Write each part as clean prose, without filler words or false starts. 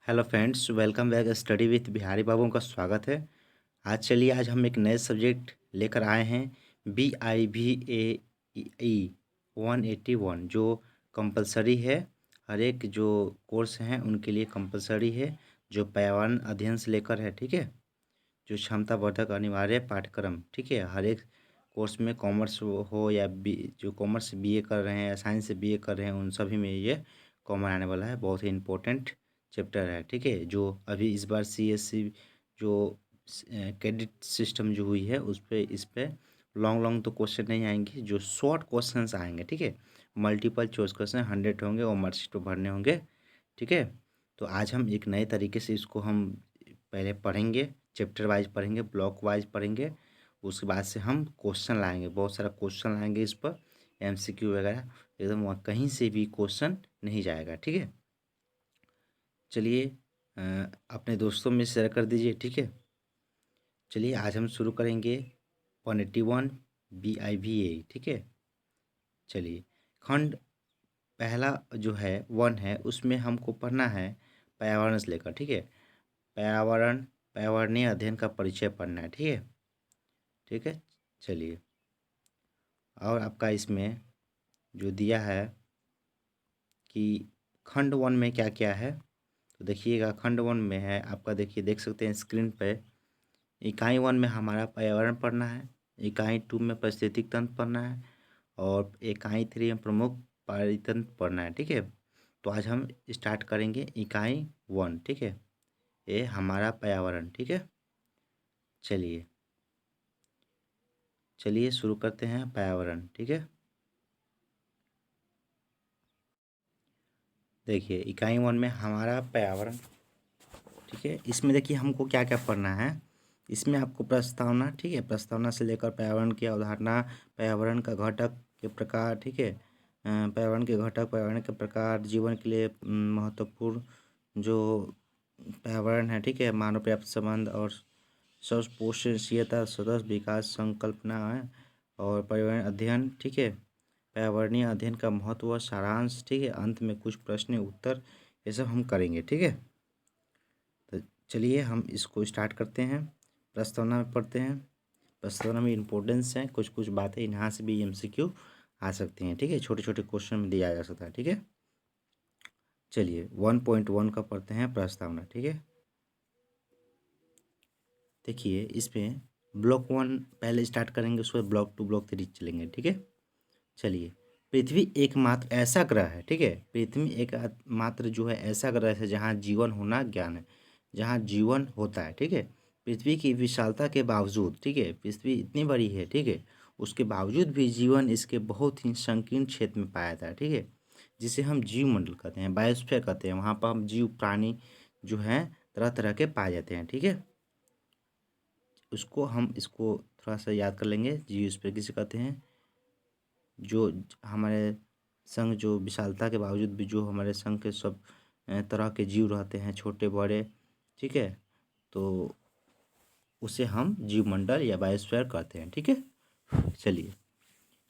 Hello friends, welcome back study with Bihari Babu का स्वागत है। आज हम एक नए सब्जेक्ट लेकर आए हैं BIVAE 181 जो कंपलसरी है। हर एक जो कोर्स हैं उनके लिए कंपलसरी है, जो पर्यावरण अध्ययन से लेकर है, ठीक है। जो क्षमता वर्धक अनिवार्य पाठ्यक्रम, ठीक है। हर एक कोर्स में कॉमर्स हो या जो कॉमर्स BA कर रहे हैं या साइंस से BA कर रहे हैं, उन सभी में ये कॉमन आने वाला है। बहुत ही इम्पोर्टेंट चैप्टर है, ठीक है। जो अभी इस बार CSC जो क्रेडिट सिस्टम जो हुई है इस पे लॉन्ग लॉन्ग तो क्वेश्चन नहीं आएंगे, जो शॉर्ट क्वेश्चंस आएंगे, ठीक है। मल्टीपल चॉइस क्वेश्चन 100 होंगे और मार्कशीट पे भरने होंगे, ठीक है। तो आज हम एक नए तरीके से इसको हम पहले पढ़ेंगे, चैप्टर वाइज पढ़ेंगे, ब्लॉक वाइज पढ़ेंगे। उसके बाद से हम क्वेश्चन लाएंगे, बहुत सारा क्वेश्चन लाएंगे इस पर, MCQ वगैरह। एकदम वहाँ कहीं से भी क्वेश्चन नहीं जाएगा, ठीक है। चलिए अपने दोस्तों में शेयर कर दीजिए, ठीक है। चलिए आज हम शुरू करेंगे 181 BIVA, ठीक है। चलिए खंड पहला जो है 1 है, उसमें हमको पढ़ना है पर्यावरण से लेकर, ठीक है। पर्यावरणीय अध्ययन का परिचय पढ़ना है, ठीक है, ठीक है। चलिए, और आपका इसमें जो दिया है कि खंड 1 में क्या क्या है, तो देखिएगा। खंड 1 में है आपका, देखिए, देख सकते हैं स्क्रीन पे। इकाई 1 में हमारा पर्यावरण पढ़ना है, इकाई 2 में पारिस्थितिक तंत्र पढ़ना है, और इकाई 3 में प्रमुख पारितंत्र पढ़ना है, ठीक है। तो आज हम स्टार्ट करेंगे इकाई 1, ठीक है। ये हमारा पर्यावरण, ठीक है। चलिए चलिए शुरू करते हैं पर्यावरण, ठीक है। देखिए इकाई 1 में हमारा पर्यावरण, ठीक है। इसमें देखिए हमको क्या क्या पढ़ना है। इसमें आपको प्रस्तावना, ठीक है, प्रस्तावना से लेकर पर्यावरण की अवधारणा, पर्यावरण का घटक के प्रकार, ठीक है। पर्यावरण के घटक, पर्यावरण के प्रकार, जीवन के लिए महत्वपूर्ण जो पर्यावरण है, ठीक है, मानव पर्याप्त संबंध और स्वपोषणीयता, सतत विकास संकल्पना है, और पर्यावरण अध्ययन, ठीक है, पर्यावरणीय अध्ययन का महत्व, सारांश, ठीक है। अंत में कुछ प्रश्न उत्तर, ये सब हम करेंगे, ठीक है। तो चलिए हम इसको स्टार्ट करते हैं। प्रस्तावना में पढ़ते हैं। प्रस्तावना में इम्पोर्टेंस है, कुछ कुछ बातें यहाँ से भी MCQ आ सकती हैं, ठीक है। छोटे छोटे क्वेश्चन में दिया जा सकता है, ठीक है। चलिए 1.1 का पढ़ते हैं, प्रस्तावना, ठीक है। देखिए इसमें ब्लॉक 1 पहले स्टार्ट करेंगे, उसके बाद ब्लॉक 2, ब्लॉक 3 चलेंगे, ठीक है। चलिए, पृथ्वी एकमात्र ऐसा ग्रह है, ठीक है। पृथ्वी एकमात्र जो है ऐसा ग्रह है जहाँ जीवन होना ज्ञान है, जहाँ जीवन होता है, ठीक है। पृथ्वी की विशालता के बावजूद, ठीक है, पृथ्वी इतनी बड़ी है, ठीक है, उसके बावजूद भी जीवन इसके बहुत ही संकीर्ण क्षेत्र में पाया जाता है, ठीक है, जिसे हम जीव मंडल कहते हैं, बायोस्फीयर कहते हैं। वहाँ पर हम जीव प्राणी जो हैं तरह तरह के पाए जाते हैं, ठीक है। इसको थोड़ा सा याद कर लेंगे। जीव स्पेयर किसे कहते हैं, जो हमारे संग जो विशालता के बावजूद भी जो हमारे संग के सब तरह के जीव रहते हैं, छोटे बड़े, ठीक है। तो उसे हम जीवमंडल या बायोस्फीयर कहते हैं, ठीक है। चलिए,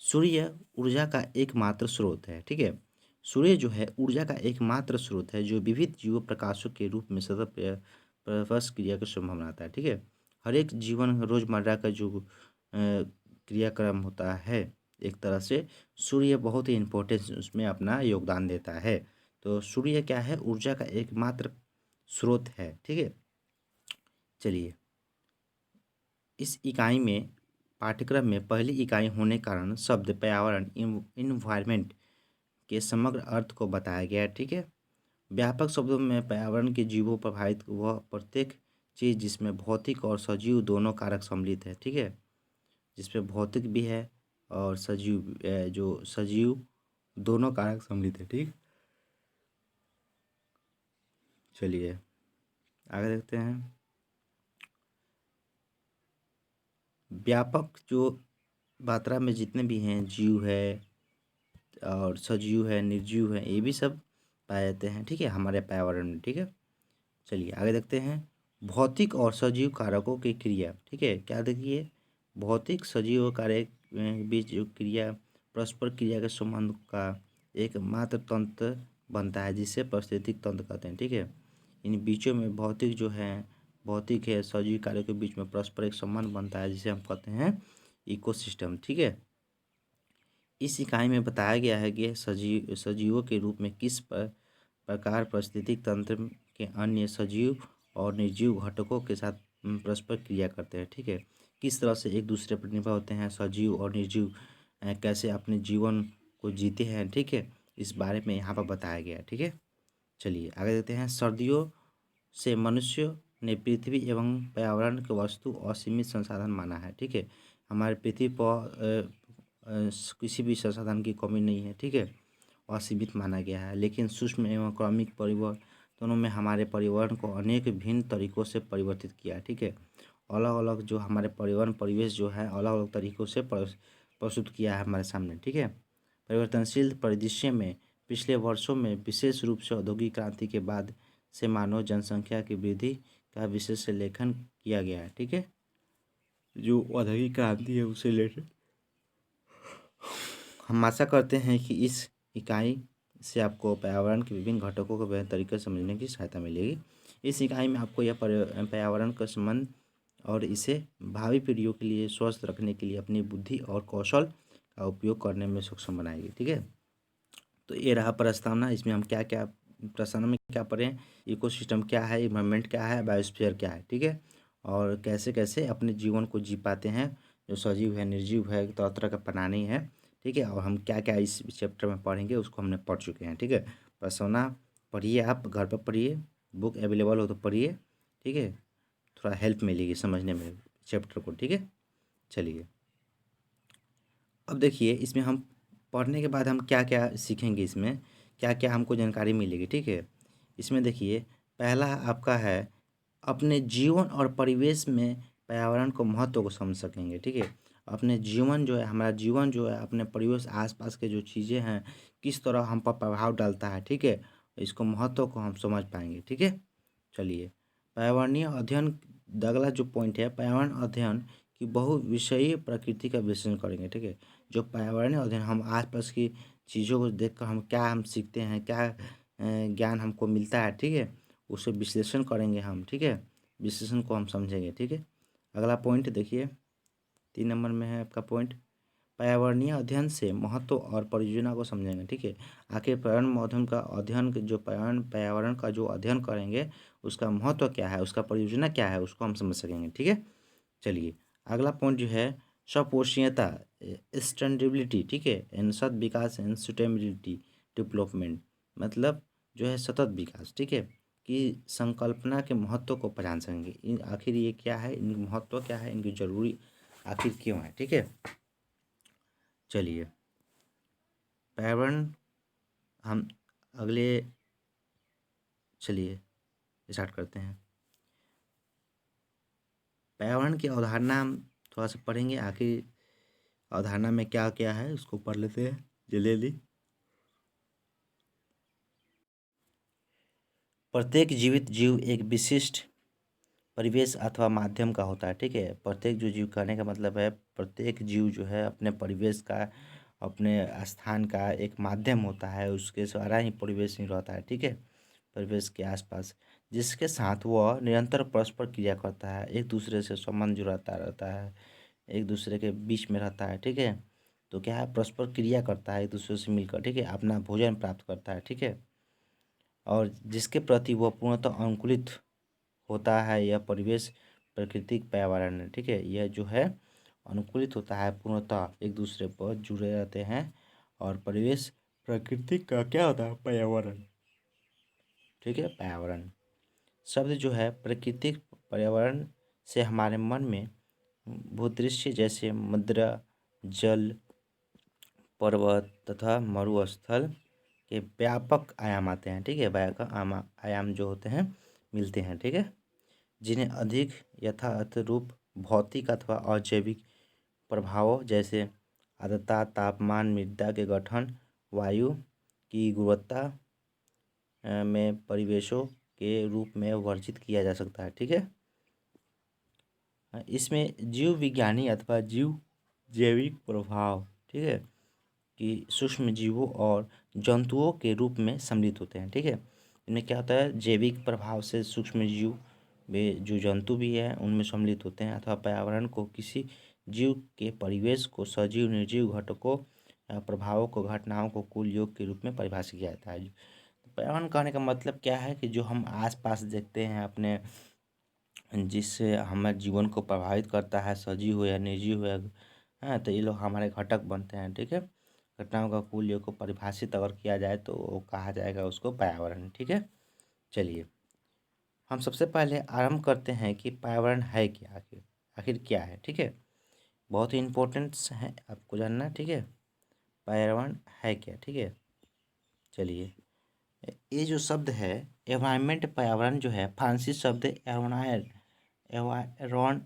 सूर्य ऊर्जा का एकमात्र स्रोत है, ठीक है। सूर्य जो है ऊर्जा का एकमात्र स्रोत है, जो विविध जीव प्रकाशों के रूप में सतत प्रवर्स क्रिया की संभावना आता है, ठीक है। हर एक जीवन रोजमर्रा का जो क्रियाक्रम होता है, एक तरह से सूर्य बहुत ही इम्पोर्टेंस उसमें अपना योगदान देता है। तो सूर्य क्या है, ऊर्जा का एकमात्र स्रोत है, ठीक है। चलिए, इस इकाई में, पाठ्यक्रम में पहली इकाई होने के कारण शब्द पर्यावरण, इन्वायरमेंट के समग्र अर्थ को बताया गया है, ठीक है। व्यापक शब्दों में पर्यावरण के जीवों प्रभावित वह प्रत्येक चीज़ जिसमें भौतिक और सजीव दोनों कारक सम्मिलित है, ठीक है। जिसमें भौतिक भी है और सजीव जो सजीव दोनों कारक सम्मिलित है, ठीक। चलिए आगे देखते हैं। व्यापक जो मात्रा में जितने भी हैं जीव है और सजीव है, निर्जीव है, ये भी सब पाए जाते हैं, ठीक है, हमारे पर्यावरण में, ठीक है। चलिए आगे देखते हैं। भौतिक और सजीव कारकों की क्रिया, ठीक है, क्या देखिए, भौतिक सजीव कारक बीच जो क्रिया, परस्पर क्रिया के संबंध का एकमात्र तंत्र बनता है, जिसे पारिस्थितिक तंत्र कहते हैं, ठीक है। इन बीचों में भौतिक है सजीव कार्यों के बीच में परस्पर एक संबंध बनता है जिसे हम कहते हैं इकोसिस्टम। ठीक है। इस इकाई में बताया गया है कि सजीवों के रूप में किस प्रकार पारिस्थितिक तंत्र के अन्य सजीव और निर्जीव घटकों के साथ परस्पर क्रिया करते हैं। ठीक है। किस तरह से एक दूसरे पर निर्भर होते हैं सजीव और निर्जीव, कैसे अपने जीवन को जीते हैं। ठीक है। इस बारे में यहाँ पर बताया गया है। ठीक है। चलिए आगे देखते हैं। सर्दियों से मनुष्य ने पृथ्वी एवं पर्यावरण के वस्तु असीमित संसाधन माना है। ठीक है। हमारे पृथ्वी पर किसी भी संसाधन की कमी नहीं है। ठीक है। असीमित माना गया है, लेकिन सूक्ष्म एवं क्रमिक परिवर्तनों में हमारे पर्यावरण को अनेक भिन्न तरीकों से परिवर्तित किया है। ठीक है। अलग अलग जो हमारे पर्यावरण परिवेश जो है अलग अलग तरीकों से प्रस्तुत किया है हमारे सामने। ठीक है। परिवर्तनशील परिदृश्य में पिछले वर्षों में विशेष रूप से औद्योगिक क्रांति के बाद से मानव जनसंख्या की वृद्धि का विश्लेषण किया गया है। ठीक है। जो औद्योगिक क्रांति है उसे रिलेटेड हम आशा करते हैं कि इस इकाई से आपको पर्यावरण के विभिन्न घटकों को बेहतर तरीके से समझने की सहायता मिलेगी। इस इकाई में आपको यह पर्यावरण का संबंध और इसे भावी पीढ़ियों के लिए स्वस्थ रखने के लिए अपनी बुद्धि और कौशल का उपयोग करने में सक्षम बनाएगी। ठीक है। तो ये रहा प्रस्तावना। इसमें हम क्या क्या प्रस्तावना में क्या पढ़ें, इकोसिस्टम क्या है, इन्वायरमेंट क्या है, बायोस्फीयर क्या है। ठीक है। और कैसे कैसे अपने जीवन को जी पाते हैं जो सजीव है निर्जीव है तरह तरह का प्राणी है। ठीक है। और हम क्या क्या इस चैप्टर में पढ़ेंगे उसको हमने पढ़ चुके हैं। ठीक है। प्रस्तावना पढ़िए, आप घर पर पढ़िए, बुक अवेलेबल हो तो पढ़िए। ठीक है। थोड़ा हेल्प मिलेगी समझने में चैप्टर को। ठीक है। चलिए अब देखिए इसमें हम पढ़ने के बाद हम क्या क्या सीखेंगे, इसमें क्या क्या हमको जानकारी मिलेगी। ठीक है। इसमें देखिए पहला आपका है अपने जीवन और परिवेश में पर्यावरण को महत्व को समझ सकेंगे। ठीक है। अपने जीवन जो है हमारा जीवन जो है अपने परिवेश आसपास के जो चीज़ें हैं किस तरह हम पर प्रभाव डालता है। ठीक है। इसको महत्व को हम समझ पाएंगे। ठीक है। चलिए पर्यावरणीय अध्ययन अगला जो पॉइंट है पर्यावरण अध्ययन की बहुविषयीय प्रकृति का विश्लेषण करेंगे। ठीक है। जो पर्यावरणीय अध्ययन हम आसपास की चीज़ों को देखकर हम सीखते हैं, क्या ज्ञान हमको मिलता है। ठीक है। उसे विश्लेषण करेंगे हम। ठीक है। विश्लेषण को हम समझेंगे। ठीक है। अगला पॉइंट देखिए 3 नंबर में है आपका पॉइंट पर्यावरणीय अध्ययन से महत्व और परियोजना को समझेंगे। ठीक है। आखिर पर्यावरण अध्ययन का अध्ययन जो पर्यावरण का जो अध्ययन करेंगे उसका महत्व क्या है, उसका परियोजना क्या है, उसको हम समझ सकेंगे। ठीक है। चलिए अगला पॉइंट जो है सपोषणीयता सस्टेनेबिलिटी। ठीक है। एंड सत विकास एंड सुस्टेनेबिलिटी डेवलपमेंट, मतलब जो है सतत विकास। ठीक है। कि संकल्पना के महत्व को पहचान सकेंगे। इन आखिर ये क्या है, इनकी महत्व क्या है, इनकी जरूरी आखिर क्यों है। ठीक है। चलिए पर्यावरण हम अगले चलिए स्टार्ट करते हैं। पर्यावरण की अवधारणा हम थोड़ा सा पढ़ेंगे, आखिर अवधारणा में क्या क्या है उसको पढ़ लेते हैं जल्दी। प्रत्येक जीवित जीव एक विशिष्ट परिवेश अथवा माध्यम का होता है। ठीक है। प्रत्येक जो जीव कहने का मतलब है प्रत्येक जीव जो है अपने परिवेश का अपने स्थान का एक माध्यम होता है, उसके सारा ही परिवेश नहीं रहता है। ठीक है। परिवेश के आसपास जिसके साथ वह निरंतर परस्पर क्रिया करता है, एक दूसरे से संबंध जो रहता है एक दूसरे के बीच में रहता है। ठीक है। तो क्या है परस्पर क्रिया करता है एक दूसरे से मिलकर। ठीक है। अपना भोजन प्राप्त करता है। ठीक है। और जिसके प्रति वह पूर्णतः अनुकूलित होता है यह परिवेश प्राकृतिक पर्यावरण है। ठीक है। यह जो है अनुकूलित होता है पूर्णतः एक दूसरे पर जुड़े रहते हैं और परिवेश प्राकृतिक का क्या होता है पर्यावरण। ठीक है। पर्यावरण शब्द जो है प्राकृतिक पर्यावरण से हमारे मन में भूदृश्य जैसे मुद्रा जल पर्वत तथा मरुस्थल के व्यापक आयाम आते हैं। ठीक है। व्यापक आयाम जो होते हैं मिलते हैं। ठीक है। जिन्हें अधिक यथार्थ रूप भौतिक अथवा अजैविक प्रभावों जैसे आर्द्रता तापमान मृदा के गठन वायु की गुणवत्ता में परिवेशों के रूप में वर्णित किया जा सकता है। ठीक है। इसमें जीव विज्ञानी अथवा जीव जैविक प्रभाव ठीक है कि सूक्ष्म जीवों और जंतुओं के रूप में सम्मिलित होते हैं। ठीक है। इनमें क्या होता है, जैविक प्रभाव से सूक्ष्म जीव वे जो जंतु भी है उनमें सम्मिलित होते हैं, अथवा पर्यावरण को किसी जीव के परिवेश को सजीव निर्जीव घटकों या प्रभावों को घटनाओं को कुल योग के रूप में परिभाषित किया जाता है। पर्यावरण कहने का मतलब क्या है कि जो हम आसपास देखते हैं अपने, जिससे हमारे जीवन को प्रभावित करता है, सजीव हो या निर्जीव हो, हाँ, तो ये लोग हमारे घटक बनते हैं। ठीक है, घटनाओं का कुल योग को परिभाषित अगर किया जाए तो वो कहा जाएगा उसको पर्यावरण। ठीक है, चलिए हम सबसे पहले आरंभ करते हैं कि पर्यावरण है क्या, आखिर आखिर क्या है। ठीक है, बहुत ही इम्पोर्टेंट्स है आपको जानना। ठीक है, पर्यावरण है क्या। ठीक है, चलिए ये जो शब्द है एनवायरमेंट, पर्यावरण जो है फांसी शब्द एवायरन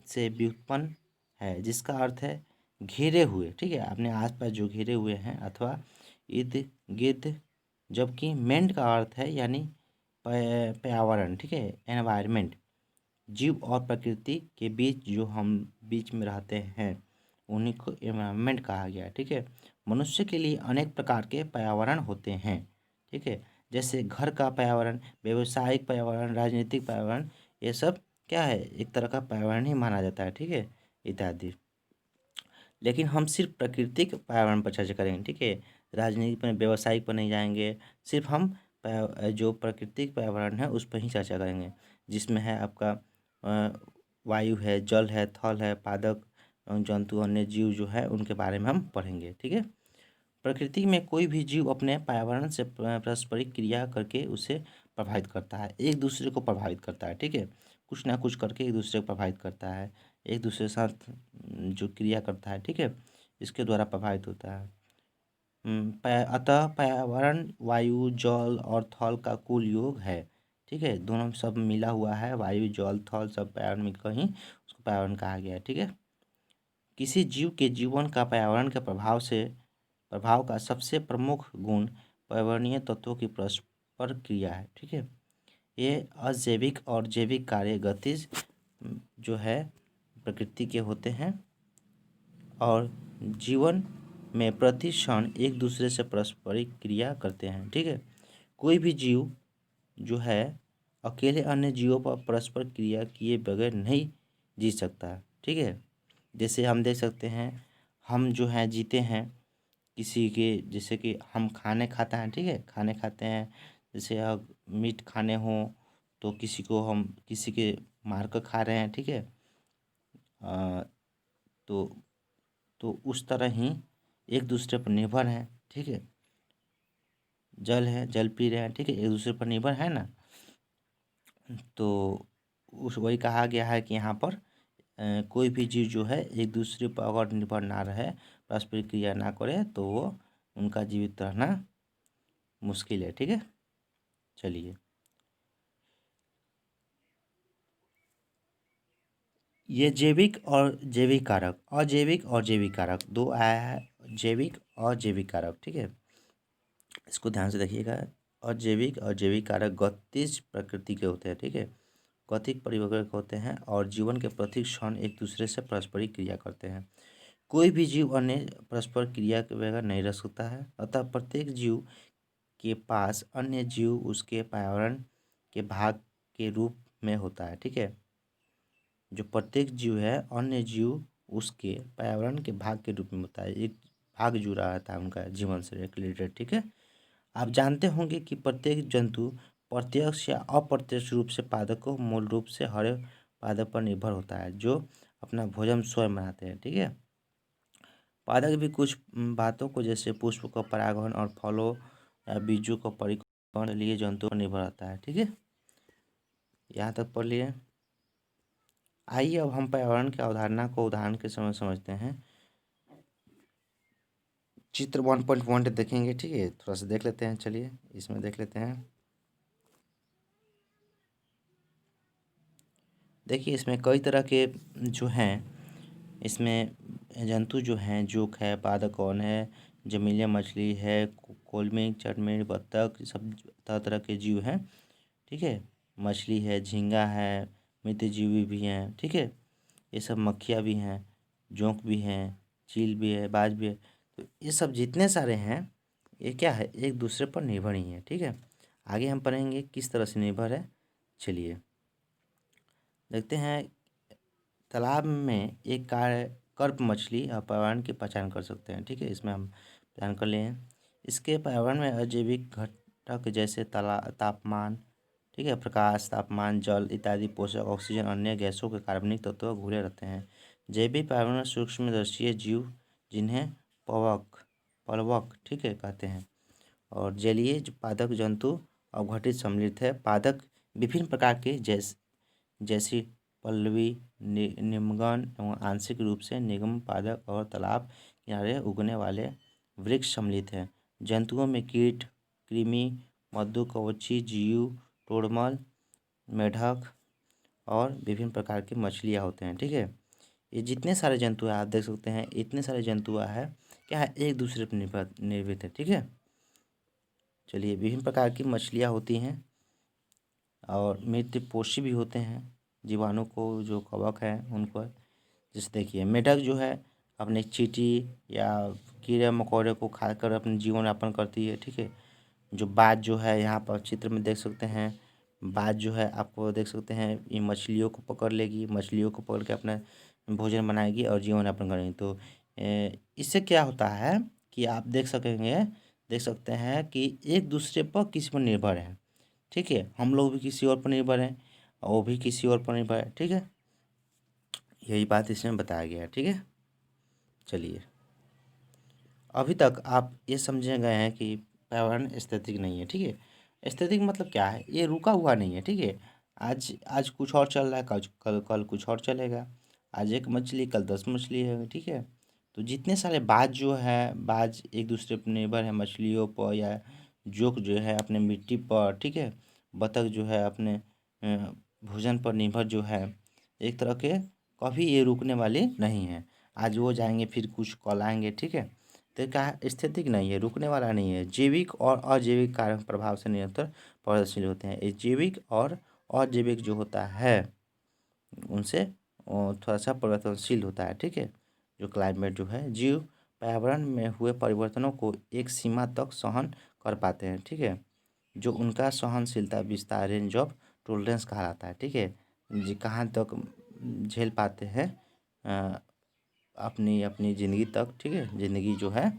से व्युत्पन्न है, जिसका अर्थ है घेरे हुए। ठीक है, अपने आसपास जो घेरे हुए हैं अथवा इर्द गिर्द, जबकि मेंट का अर्थ है यानी पर्यावरण। ठीक है, एनवायरमेंट जीव और प्रकृति के बीच जो हम बीच में रहते हैं उन्हीं को एनवायरमेंट कहा गया है। ठीक है, मनुष्य के लिए अनेक प्रकार के पर्यावरण होते हैं। ठीक है, जैसे घर का पर्यावरण, व्यवसायिक पर्यावरण, राजनीतिक पर्यावरण, ये सब क्या है, एक तरह का पर्यावरण ही माना जाता है। ठीक है, इत्यादि। लेकिन हम सिर्फ प्राकृतिक पर्यावरण पर चर्चा करेंगे। ठीक है, राजनीतिक पर व्यवसायिक पर नहीं जाएंगे, सिर्फ हम जो प्राकृतिक पर्यावरण है उस पर ही चर्चा करेंगे, जिसमें है आपका वायु है, जल है, थल है, पादप जंतु, अन्य जीव जो है उनके बारे में हम पढ़ेंगे। ठीक है, प्रकृति में कोई भी जीव अपने पर्यावरण से पारस्परिक क्रिया करके उसे प्रभावित करता है, एक दूसरे को प्रभावित करता है। ठीक है, कुछ ना कुछ करके एक दूसरे को प्रभावित करता है, एक दूसरे के साथ जो क्रिया करता है। ठीक है, इसके द्वारा प्रभावित होता है। अतः पर्यावरण वायु, जल और थल का कुल योग है। ठीक है, दोनों सब मिला हुआ है, वायु जल थल सब पर्यावरण मिलकर ही उसको पर्यावरण कहा गया है। ठीक है, किसी जीव के जीवन का पर्यावरण के प्रभाव का सबसे प्रमुख गुण पर्यावरणीय तत्वों की परस्पर क्रिया है। ठीक है, ये अजैविक और जैविक कार्य गतिज जो है प्रकृति के होते हैं और जीवन में प्रति क्षण एक दूसरे से परस्परिक क्रिया करते हैं। ठीक है, कोई भी जीव जो है अकेले अन्य जीवों पर परस्पर क्रिया किए बगैर नहीं जी सकता। ठीक है, जैसे हम देख सकते हैं, हम जो हैं जीते हैं किसी के, जैसे कि हम खाने खाता हैं। ठीक है, खाने खाते हैं, जैसे अब मीट खाने हों तो किसी को हम किसी के मार कर खा रहे हैं। ठीक है, अ, तो उस तरह ही एक दूसरे पर निर्भर हैं। ठीक है, जल है, जल पी रहे हैं। ठीक है, एक दूसरे पर निर्भर है ना, तो उस वही कहा गया है कि यहाँ पर कोई भी जीव जो है एक दूसरे पर अगर निर्भर ना रहे, पारस्परिक क्रिया ना करे, तो वो उनका जीवित रहना मुश्किल है। ठीक है, चलिए ये जैविक और जैविक कारक, अजैविक और जैविक कारक दो आया है, जैविक और जैविक कारक। ठीक है, इसको ध्यान से देखिएगा। अजैविक और जैविक कारक गतिज प्रकृति के होते हैं। ठीक है, गतिक परिवर्तक होते हैं और जीवन के प्रति क्षण एक दूसरे से पारस्परिक क्रिया करते हैं। कोई भी जीव अन्य परस्पर क्रिया के बगैर नहीं रह सकता है, अतः प्रत्येक जीव के पास अन्य जीव उसके पर्यावरण के भाग के रूप में होता है। ठीक है, जो प्रत्येक जीव है अन्य जीव उसके पर्यावरण के भाग के रूप में होता है, एक भाग जुड़ा रहता है उनका जीवन से रिलेटेड। ठीक है, आप जानते होंगे कि प्रत्येक जंतु प्रत्यक्ष या अप्रत्यक्ष रूप से पादप को मूल रूप से हरे पादप पर निर्भर होता है, जो अपना भोजन स्वयं बनाते हैं। ठीक है, पादप भी कुछ बातों को, जैसे पुष्प का परागण और फलों या बीजों का परिवहन के लिए जंतुओं पर निर्भर रहता है। ठीक है, यहाँ तक पढ़ लिए। आइए अब हम पर्यावरण की अवधारणा को उदाहरण के समय समझते हैं। चित्र 1.1 देखेंगे। ठीक है, थोड़ा सा देख लेते हैं, चलिए इसमें देख लेते हैं। देखिए इसमें कई तरह के जो हैं, इसमें जंतु जो हैं, जोंक है, पादप कौन है, जमीलिया मछली है, कोलमेन चटमेर बत्तख, सब तरह तरह के जीव हैं। ठीक है, मछली है, झींगा है, मित्रजीवी भी हैं। ठीक है, ये सब मक्खियाँ भी हैं, जोंक भी हैं, चील भी है, बाज भी है। तो ये सब जितने सारे हैं ये क्या है, एक दूसरे पर निर्भर ही है। ठीक है, आगे हम पढ़ेंगे किस तरह से निर्भर है। चलिए देखते हैं। तालाब में एक कार्प मछली पर्यावरण की पहचान कर सकते हैं। ठीक है, इसमें हम पहचान कर लिए हैं। इसके पर्यावरण में अजैविक घटक जैसे तापमान, ठीक है, प्रकाश, तापमान, जल इत्यादि पोषक, ऑक्सीजन, अन्य गैसों के कार्बनिक तत्व घुरे रहते हैं। जैविक पर्यावरण सूक्ष्मदर्शीय जीव जिन्हें प्लवक, ठीक है, कहते हैं। और जलीय पादप जंतु अवघटित सम्मिलित है। पादप विभिन्न प्रकार के जैसी पल्लवी, निम्नगण एवं आंशिक रूप से निगम पादप और तालाब किनारे उगने वाले वृक्ष सम्मिलित हैं। जंतुओं में कीट, कृमि, मधुकवची जीव, टोड़मल, मेढक और विभिन्न प्रकार की मछलियाँ होते हैं। ठीक है, ये जितने सारे जंतु हैं आप देख सकते हैं, इतने सारे जंतु है क्या है, एक दूसरे पर निर्भर है। ठीक है, चलिए विभिन्न प्रकार की मछलियाँ होती हैं और मृतपोषी भी होते हैं। जीवाणु को जो कवक है उनको, जैसे देखिए मेढक जो है अपने चींटी या कीड़े मकोड़े को खाकर अपने जीवन यापन करती है। ठीक है, जो बाज जो है यहाँ पर चित्र में देख सकते हैं, बाज जो है आपको देख सकते हैं ये मछलियों को पकड़ लेगी, मछलियों को पकड़ के अपना भोजन बनाएगी और जीवन यापन करेंगी। तो इससे क्या होता है कि आप देख सकते हैं कि एक दूसरे पर किसी पर निर्भर है। ठीक है, हम लोग भी किसी और पर निर्भर हैं और वो भी किसी और पर निर्भर है। ठीक है, यही बात इसमें बताया गया है। ठीक है, चलिए अभी तक आप ये समझे गए हैं कि पर्यावरण एस्थेटिक नहीं है। ठीक है, एस्थेटिक मतलब क्या है, ये रुका हुआ नहीं है। ठीक है, आज आज कुछ और चल रहा है, कल कल कल कुछ और चलेगा। आज एक मछली कल 10 मछली है। ठीक है, तो जितने सारे बाज जो है, बाज एक दूसरे पर निर्भर है, मछलियों पर, या जोक जो है अपने मिट्टी पर। ठीक है, बतख जो है अपने भोजन पर निर्भर जो है, एक तरह के कभी ये रुकने वाली नहीं है। आज वो जाएंगे फिर कुछ कल आएंगे। ठीक है, तो क्या स्थितिक नहीं है, रुकने वाला नहीं है। जैविक और अजैविक कार्य प्रभाव से निरंतर परिवर्तनशील होते हैं। ये जैविक और अजैविक जो होता है उनसे थोड़ा सा परिवर्तनशील होता है। ठीक है, जो क्लाइमेट जो है, जीव पर्यावरण में हुए परिवर्तनों को एक सीमा तक सहन कर पाते हैं। ठीक है, जो उनका सहनशीलता विस्तार, रेंज ऑफ टोलरेंस कहलाता है। ठीक है, जी कहाँ तक झेल पाते हैं अपनी अपनी ज़िंदगी तक। ठीक है, ज़िंदगी जो है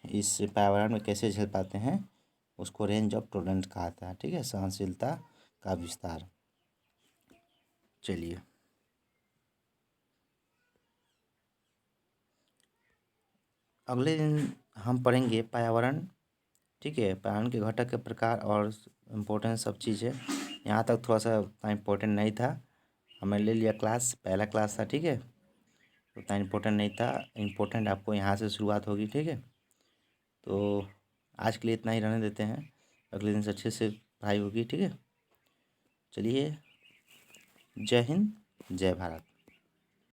इस पर्यावरण में कैसे झेल पाते हैं उसको रेंज ऑफ टोलरेंस कहा जाता है। ठीक है, सहनशीलता का विस्तार। चलिए अगले दिन हम पढ़ेंगे पर्यावरण। ठीक है, पर्यावरण के घटक के प्रकार और इम्पोर्टेंस सब चीज़ है। यहाँ तक थोड़ा सा उतना इम्पोर्टेंट नहीं था, हमें ले लिया क्लास, पहला क्लास था। ठीक है, उतना इम्पोर्टेंट नहीं था, इम्पोर्टेंट आपको यहाँ से शुरुआत होगी। ठीक है, तो आज के लिए इतना ही रहने देते हैं, अगले दिन से अच्छे से पढ़ाई होगी। ठीक है, चलिए जय हिंद, जय भारत।